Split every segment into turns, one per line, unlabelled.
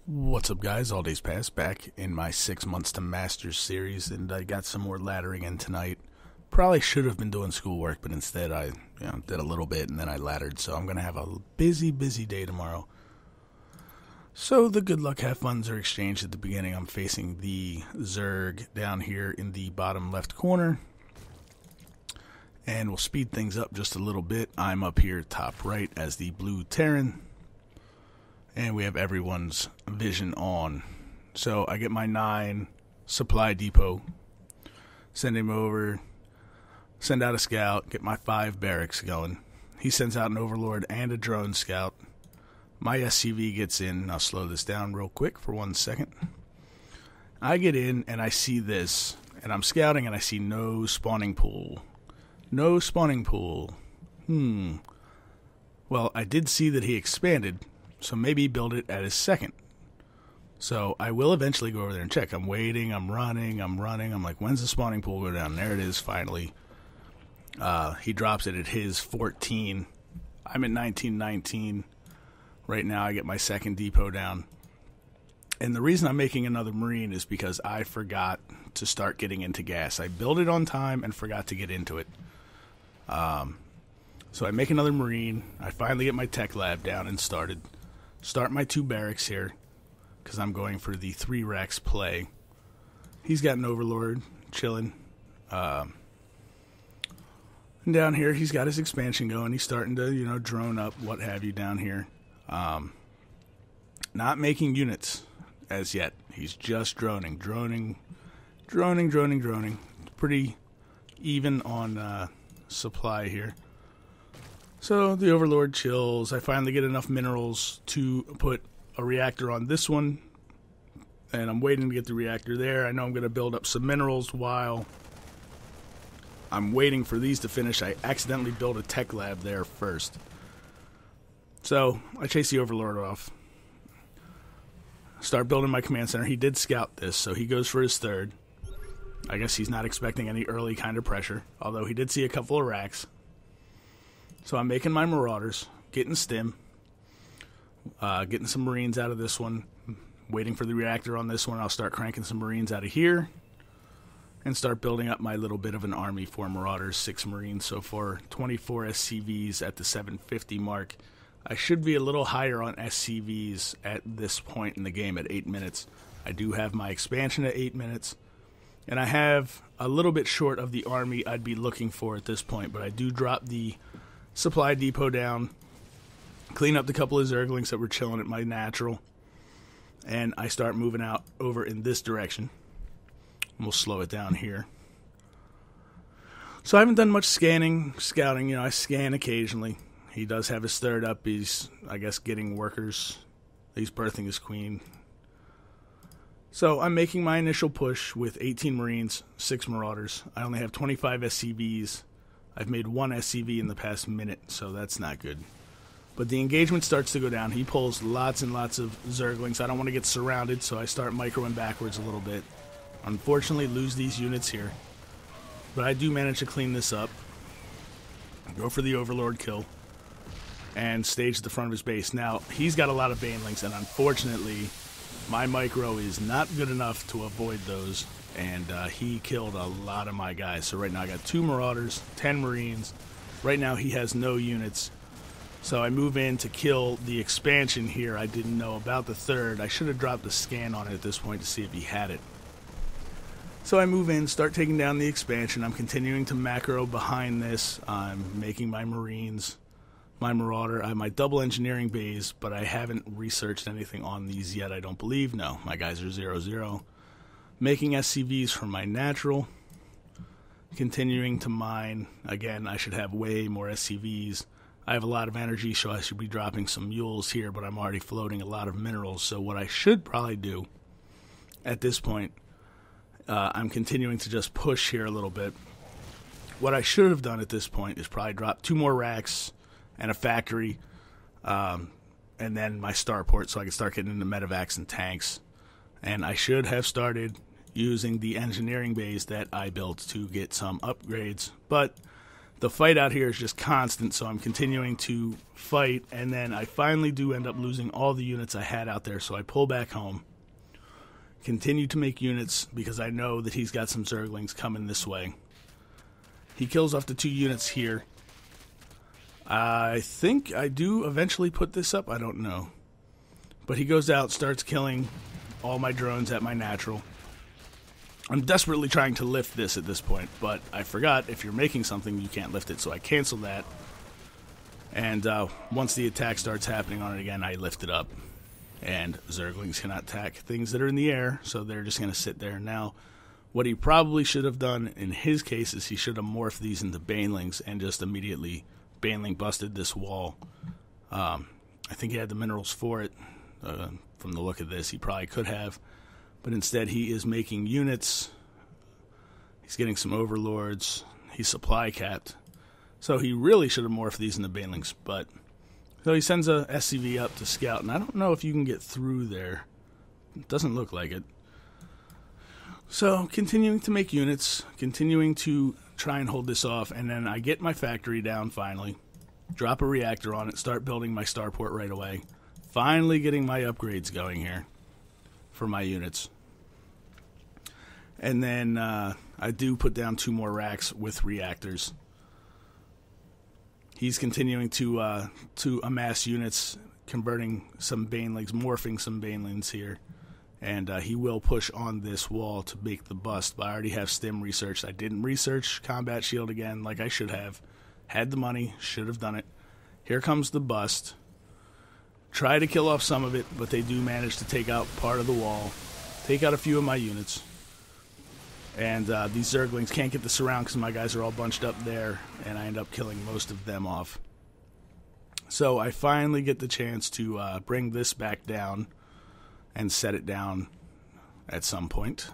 What's up, guys? All days past, back in my 6 months to masters series, and I got some more laddering in tonight. Probably should have been doing schoolwork, but instead I did a little bit and then I laddered, so I'm going to have a busy day tomorrow. So the good luck have funs are exchanged at the beginning. I'm facing the Zerg down here in the bottom left corner, and we'll speed things up just a little bit. I'm up here top right as the blue Terran. And we have everyone's vision on. So I get my 9 supply depot, send him over, send out a scout, get my 5 barracks going. He sends out an overlord and a drone scout. My SCV gets in. I'll slow this down real quick for 1 second. I get in and I see this, and I'm scouting and I see no spawning pool. No spawning pool. Well, I did see that he expanded, so maybe build it at his second. So I will eventually go over there and check. I'm waiting, I'm running. I'm like, when's the spawning pool go down? There it is, finally. He drops it at his 14. I'm at 1919. Right now I get my second depot down. And the reason I'm making another Marine is because I forgot to start getting into gas. I built it on time and forgot to get into it. So I make another Marine. I finally get my tech lab down and started. Start my 2 barracks here, because I'm going for the 3 racks play. He's got an overlord chilling. And down here, he's got his expansion going. He's starting to, drone up, what have you, down here. Not making units as yet. He's just droning. Pretty even on supply here. So the overlord chills. I finally get enough minerals to put a reactor on this one, and I'm waiting to get the reactor there. I know I'm going to build up some minerals while I'm waiting for these to finish. I accidentally built a tech lab there first. So I chase the overlord off. Start building my command center. He did scout this, so he goes for his 3rd. I guess he's not expecting any early kind of pressure, although he did see a couple of racks. So I'm making my marauders, getting stim, getting some marines out of this one, waiting for the reactor on this one. I'll start cranking some marines out of here and start building up my little bit of an army for marauders. 6 marines so far, 24 SCVs at the 750 mark. I should be a little higher on SCVs at this point in the game at 8 minutes. I do have my expansion at 8 minutes, and I have a little bit short of the army I'd be looking for at this point, but I do drop the supply depot down, clean up the couple of Zerglings that were chilling at my natural, and I start moving out over in this direction. We'll slow it down here. So I haven't done much scouting. I scan occasionally. He does have his 3rd up. He's, I guess, getting workers. He's birthing his queen. So I'm making my initial push with 18 Marines, 6 Marauders. I only have 25 SCVs. I've made 1 SCV in the past minute, so that's not good. But the engagement starts to go down. He pulls lots and lots of Zerglings. I don't want to get surrounded, so I start microing backwards a little bit. Unfortunately, lose these units here. But I do manage to clean this up. Go for the Overlord kill. And stage at the front of his base. Now, he's got a lot of Banelings, and unfortunately, my micro is not good enough to avoid those. And he killed a lot of my guys. So right now I got 2 Marauders, 10 Marines. Right now he has no units. So I move in to kill the expansion here. I didn't know about the 3rd. I should have dropped a scan on it at this point to see if he had it. So I move in, start taking down the expansion. I'm continuing to macro behind this. I'm making my Marines, my Marauder. I have my double engineering bays, but I haven't researched anything on these yet, I don't believe. No, my guys are 0-0. Making SCVs for my natural. Continuing to mine. Again, I should have way more SCVs. I have a lot of energy, so I should be dropping some mules here, but I'm already floating a lot of minerals. So what I should probably do at this point, I'm continuing to just push here a little bit. What I should have done at this point is probably drop 2 more racks and a factory, and then my starport so I can start getting into medevacs and tanks. And I should have started using the engineering bays that I built to get some upgrades, but the fight out here is just constant, so I'm continuing to fight, and then I finally do end up losing all the units I had out there, so I pull back home, continue to make units, because I know that he's got some Zerglings coming this way. He kills off the 2 units here. I think I do eventually put this up, I don't know. But he goes out, starts killing all my drones at my natural. I'm desperately trying to lift this at this point, but I forgot if you're making something, you can't lift it, so I cancel that. And once the attack starts happening on it again, I lift it up. And Zerglings cannot attack things that are in the air, so they're just going to sit there. Now, what he probably should have done in his case is he should have morphed these into Banelings and just immediately Baneling busted this wall. I think he had the minerals for it. From the look of this, he probably could have. But instead, he is making units. He's getting some overlords. He's supply capped. So he really should have morphed these into Banelings. But so he sends a SCV up to scout. And I don't know if you can get through there. It doesn't look like it. So continuing to make units. Continuing to try and hold this off. And then I get my factory down finally. Drop a reactor on it. Start building my starport right away. Finally getting my upgrades going here for my units. And then I do put down 2 more racks with reactors. He's continuing to amass units, converting some Banelings, morphing some Banelings here. And he will push on this wall to make the bust. But I already have stim researched. I didn't research combat shield again like I should have. Had the money, should have done it. Here comes the bust. Try to kill off some of it, but they do manage to take out part of the wall. Take out a few of my units. And these Zerglings can't get the surround because my guys are all bunched up there, and I end up killing most of them off. So I finally get the chance to bring this back down and set it down at some point.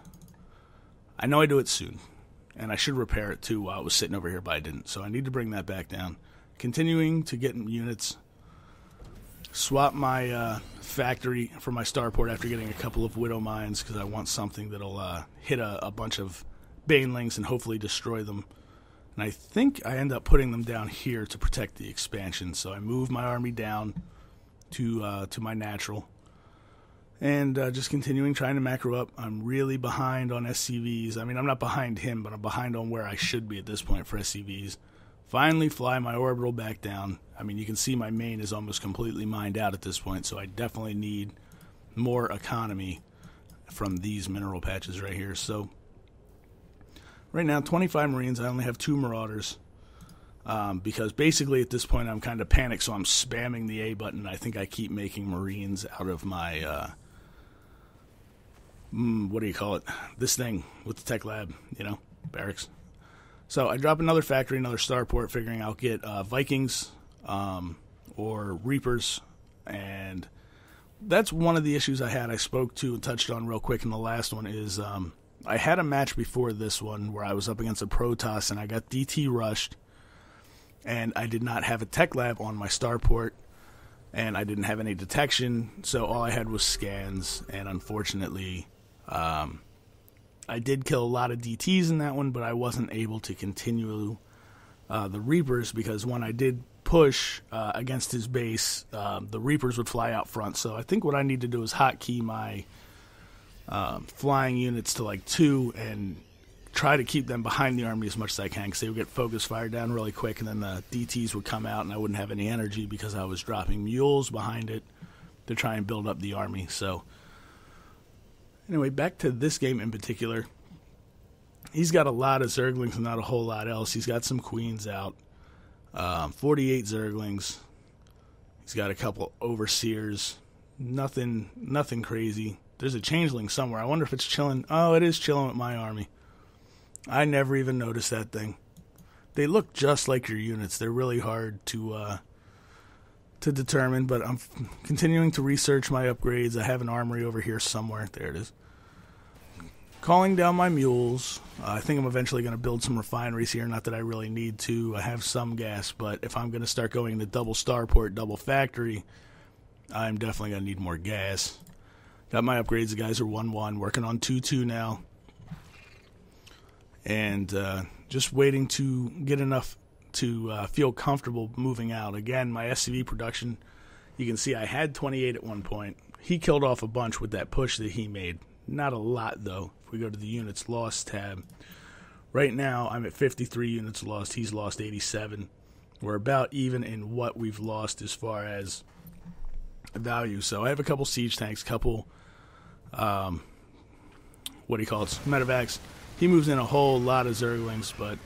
I know I do it soon, and I should repair it too while it was sitting over here, but I didn't. So I need to bring that back down. Continuing to get units. Swap my factory for my starport after getting a couple of Widow Mines because I want something that'll hit a bunch of Banelings and hopefully destroy them. And I think I end up putting them down here to protect the expansion. So I move my army down to my natural. And just continuing trying to macro up. I'm really behind on SCVs. I mean, I'm not behind him, but I'm behind on where I should be at this point for SCVs. Finally fly my orbital back down. I mean, you can see my main is almost completely mined out at this point, so I definitely need more economy from these mineral patches right here. So right now, 25 Marines. I only have 2 Marauders because basically at this point I'm kind of panicked, so I'm spamming the A button. I think I keep making Marines out of my, what do you call it? This thing with the tech lab, you know, barracks. So I drop another factory, another starport, figuring I'll get Vikings or Reapers, and that's one of the issues I had. I spoke to and touched on real quick in the last one is I had a match before this one where I was up against a Protoss, and I got DT rushed, and I did not have a tech lab on my starport, and I didn't have any detection, so all I had was scans, and unfortunately I did kill a lot of DTs in that one, but I wasn't able to continue the Reapers because when I did push against his base, the Reapers would fly out front. So I think what I need to do is hotkey my flying units to like 2 and try to keep them behind the army as much as I can because they would get focus fired down really quick, and then the DTs would come out and I wouldn't have any energy because I was dropping mules behind it to try and build up the army. So anyway, back to this game in particular. He's got a lot of Zerglings and not a whole lot else. He's got some Queens out. 48 Zerglings. He's got a couple Overseers. Nothing crazy. There's a Changeling somewhere. I wonder if it's chilling. Oh, it is chilling with my army. I never even noticed that thing. They look just like your units. They're really hard to determine, but I'm continuing to research my upgrades. I have an armory over here somewhere. There it is. Calling down my mules. I think I'm eventually going to build some refineries here. Not that I really need to. I have some gas, but if I'm going to start going to double starport, double factory, I'm definitely going to need more gas. Got my upgrades. The guys are 1-1. Working on 2-2 now. And just waiting to get enough to feel comfortable moving out. Again, my SCV production, you can see I had 28 at one point. He killed off a bunch with that push that he made. Not a lot, though. If we go to the units lost tab, right now I'm at 53 units lost. He's lost 87. We're about even in what we've lost as far as value. So I have a couple siege tanks, couple, what do you call it, medevacs. He moves in a whole lot of Zerglings, but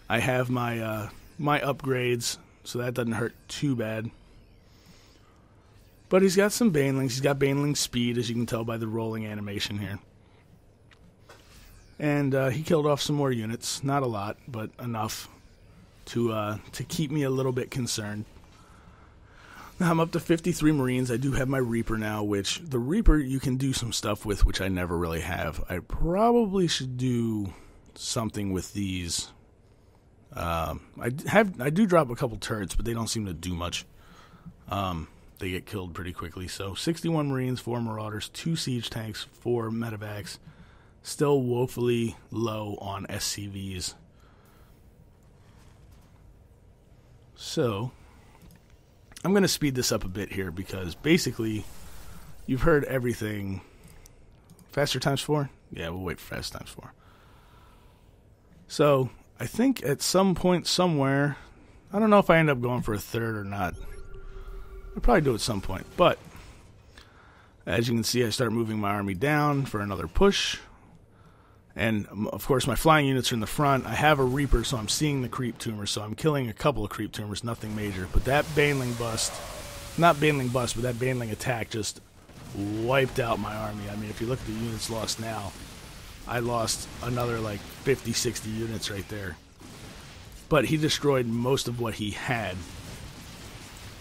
I have my my upgrades, so that doesn't hurt too bad. But he's got some Banelings. He's got Baneling speed, as you can tell by the rolling animation here. And he killed off some more units. Not a lot, but enough to keep me a little bit concerned. Now I'm up to 53 Marines. I do have my Reaper now, which the Reaper you can do some stuff with, which I never really have. I probably should do something with these. I do drop a couple turrets, but they don't seem to do much. They get killed pretty quickly. So 61 Marines, 4 Marauders, 2 Siege Tanks, 4 Medevacs. Still woefully low on SCVs. So I'm going to speed this up a bit here because basically you've heard everything. Faster times 4? Yeah, we'll wait for fast times 4. So I think at some point somewhere, I don't know if I end up going for a third or not. I'll probably do it at some point. But as you can see, I start moving my army down for another push. And, of course, my flying units are in the front. I have a Reaper, so I'm seeing the creep tumors. So I'm killing a couple of creep tumors, nothing major. But that Baneling bust, not Baneling bust, but that Baneling attack just wiped out my army. I mean, if you look at the units lost now, I lost another like 50, 60 units right there. But he destroyed most of what he had.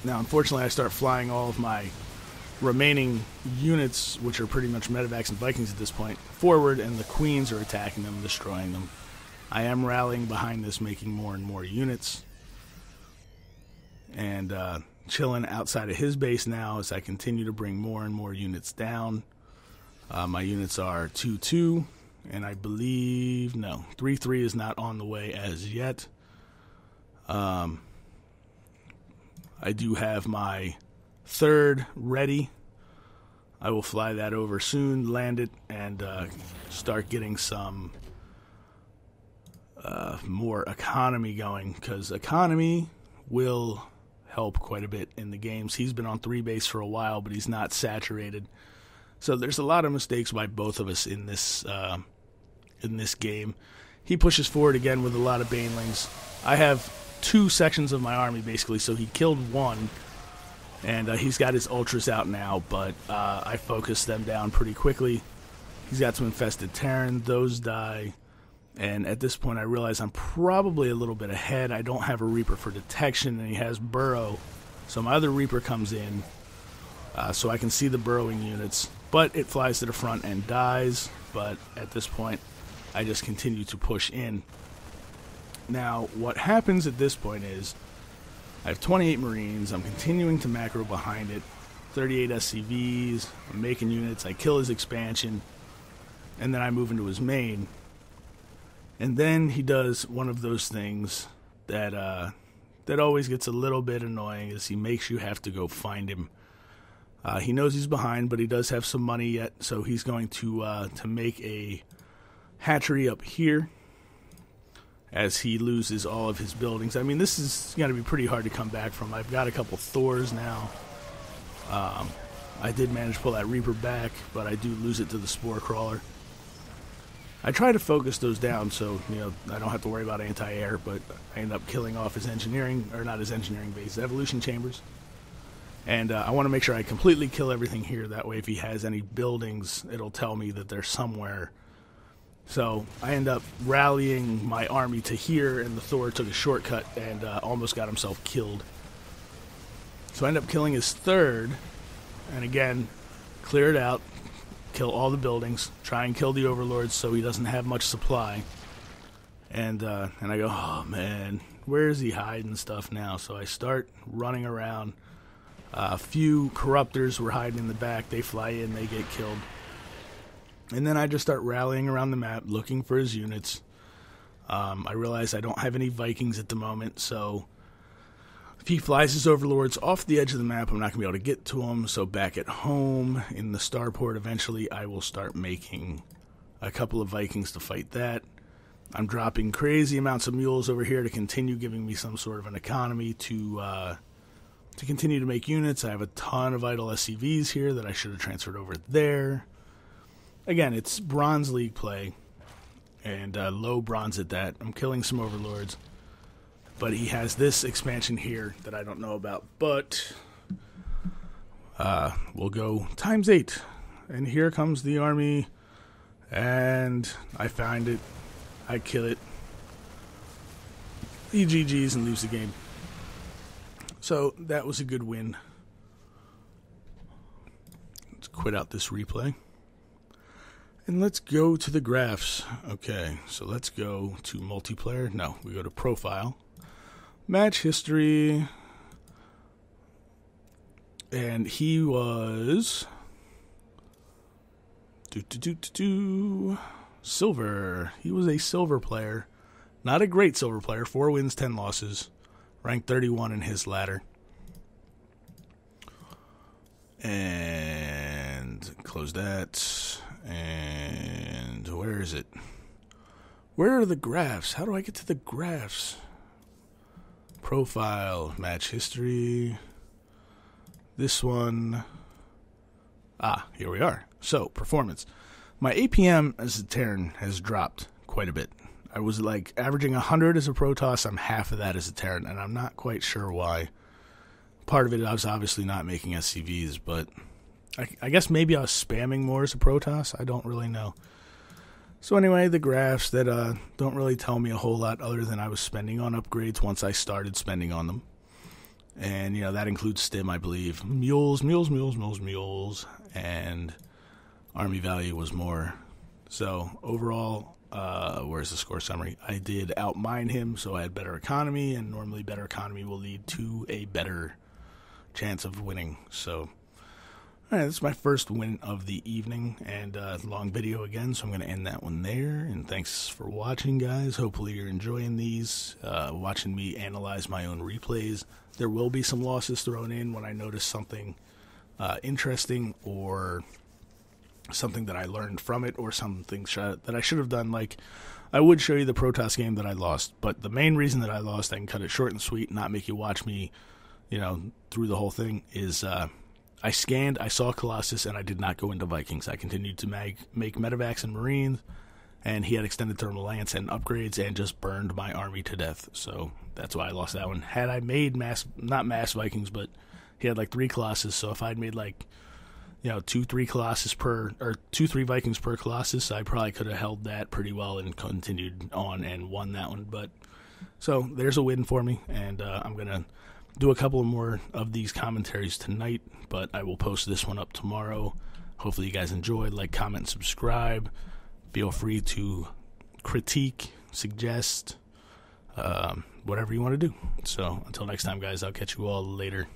Now, unfortunately, I start flying all of my remaining units, which are pretty much Medevacs and Vikings at this point, forward, and the Queens are attacking them, destroying them. I am rallying behind this, making more and more units. And chilling outside of his base now as I continue to bring more and more units down. My units are 2-2, and I believe, no, 3-3 is not on the way as yet. I do have my third ready. I will fly that over soon, land it, and start getting some more economy going, because economy will help quite a bit in the games. He's been on 3 base for a while, but he's not saturated. So there's a lot of mistakes by both of us in this game. He pushes forward again with a lot of Banelings. I have 2 sections of my army, basically, so he killed 1, and he's got his Ultras out now, but I focused them down pretty quickly. He's got some infested Terran. Those die, and at this point I realize I'm probably a little bit ahead. I don't have a Reaper for detection, and he has Burrow, so my other Reaper comes in, so I can see the burrowing units, but it flies to the front and dies. But at this point I just continue to push in. Now, what happens at this point is I have 28 Marines. I'm continuing to macro behind it. 38 SCVs. I'm making units. I kill his expansion. And then I move into his main. And then he does one of those things that that always gets a little bit annoying, is he makes you have to go find him. He knows he's behind, but he does have some money yet, so he's going to make a hatchery up here as he loses all of his buildings. I mean, this is going to be pretty hard to come back from. I've got a couple Thors now. I did manage to pull that Reaper back, but I do lose it to the Spore Crawler. I try to focus those down so, you know, I don't have to worry about anti-air, but I end up killing off his engineering, or not his engineering base, his evolution chambers. And I want to make sure I completely kill everything here. That way, if he has any buildings, it'll tell me that they're somewhere. So I end up rallying my army to here, and the Thor took a shortcut and almost got himself killed. So I end up killing his third, and again, clear it out, kill all the buildings, try and kill the overlords so he doesn't have much supply. And I go, oh man, where is he hiding stuff now? So I start running around. A few corruptors were hiding in the back. They fly in, they get killed. And then I just start rallying around the map, looking for his units. I realize I don't have any Vikings at the moment, so if he flies his overlords off the edge of the map, I'm not going to be able to get to him. So back at home in the starport, eventually I will start making a couple of Vikings to fight that. I'm dropping crazy amounts of mules over here to continue giving me some sort of an economy to continue to make units. I have a ton of idle SCVs here that I should have transferred over there. Again, it's Bronze League play, and low bronze at that. I'm killing some overlords. But he has this expansion here that I don't know about. But we'll go ×8. And here comes the army. And I find it. I kill it. He GGs and leaves the game. So that was a good win. Let's quit out this replay. And let's go to the graphs. Okay, so let's go to multiplayer. No, we go to profile. Match history, and he was silver. He was a silver player, not a great silver player. 4 wins, 10 losses, ranked 31 in his ladder. And close that. And where is it? Where are the graphs? How do I get to the graphs? Profile, match history, this one, here we are. So, performance. My APM as a Terran has dropped quite a bit. I was like averaging 100 as a Protoss, I'm half of that as a Terran, and I'm not quite sure why. Part of it, I was obviously not making SCVs, but I guess maybe I was spamming more as a Protoss, I don't really know. So anyway, the graphs that don't really tell me a whole lot other than I was spending on upgrades once I started spending on them. And, you know, that includes stim, I believe. Mules, and army value was more. So overall, where's the score summary? I did outmine him, so I had better economy, and normally better economy will lead to a better chance of winning. So alright, this is my first win of the evening, and long video again, so I'm going to end that one there, and thanks for watching, guys. Hopefully you're enjoying these, watching me analyze my own replays. There will be some losses thrown in when I notice something interesting, or something that I learned from it, or something that I should have done. Like, I would show you the Protoss game that I lost, but the main reason that I lost, I can cut it short and sweet, not make you watch me, you know, through the whole thing, is I scanned, I saw Colossus, and I did not go into Vikings. I continued to make medevacs and Marines, and he had extended thermal lance and upgrades, and just burned my army to death. So that's why I lost that one. Had I made not mass Vikings, but he had like 3 Colossus, so if I'd made like, you know, 2-3 Vikings per Colossus, I probably could have held that pretty well and continued on and won that one. But so there's a win for me, and I'm going to do a couple more of these commentaries tonight, but I will post this one up tomorrow. Hopefully you guys enjoyed. Like, comment, and subscribe. Feel free to critique, suggest, whatever you want to do. So until next time, guys, I'll catch you all later.